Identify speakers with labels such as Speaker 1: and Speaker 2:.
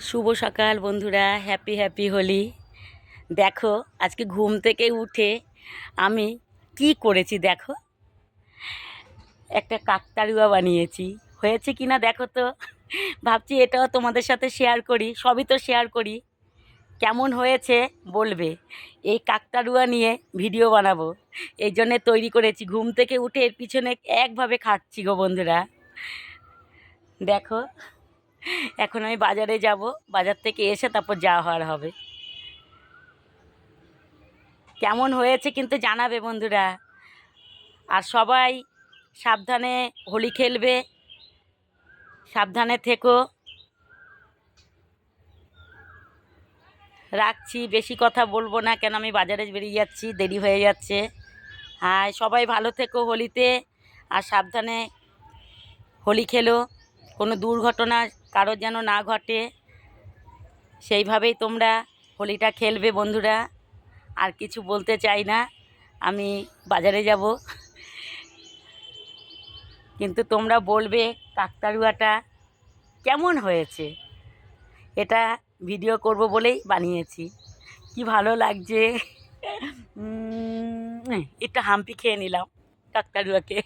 Speaker 1: শুভ সকাল বন্ধুরা, happy happy Holi. দেখো আজকে ঘুম থেকে উঠে আমি কি করেছি দেখো, একটা কাকতাড়ুয়া বানিয়েছি। হয়েছে কি না দেখো তো। ভাবছি এটাও তোমাদের সাথে শেয়ার করি, সবই তো শেয়ার করি। কেমন হয়েছে বলবে। এই কাকতাড়ুয়া নিয়ে ভিডিও বানাবো, এই জন্যে তৈরি করেছি। ঘুম থেকে উঠে এর পিছনে একভাবে খাটছি গো বন্ধুরা। দেখো এখন আমি বাজারে যাব, বাজার থেকে এসে তারপর যা হওয়ার হবে। কেমন হয়েছে কিন্তু জানাবে বন্ধুরা। আর সবাই সাবধানে হোলি খেলবে, সাবধানে থেকো। রাখছি, বেশি কথা বলবো না, কেন আমি বাজারে বেরিয়ে যাচ্ছি, দেরি হয়ে যাচ্ছে। হ্যাঁ, সবাই ভালো থেকো হোলিতে, আর সাবধানে হোলি খেলো। কোনো দুর্ঘটনা কারোর যেন না ঘটে, সেইভাবেই তোমরা হোলিটা খেলবে বন্ধুরা। আর কিছু বলতে চাই না, আমি বাজারে যাব। কিন্তু তোমরা বলবে কাকতাড়ুয়াটা কেমন হয়েছে। এটা ভিডিও করব বলেই বানিয়েছি। কি ভালো লাগছে। এটা হাম্পি খেয়ে নিলাম কাকতাড়ুয়াকে।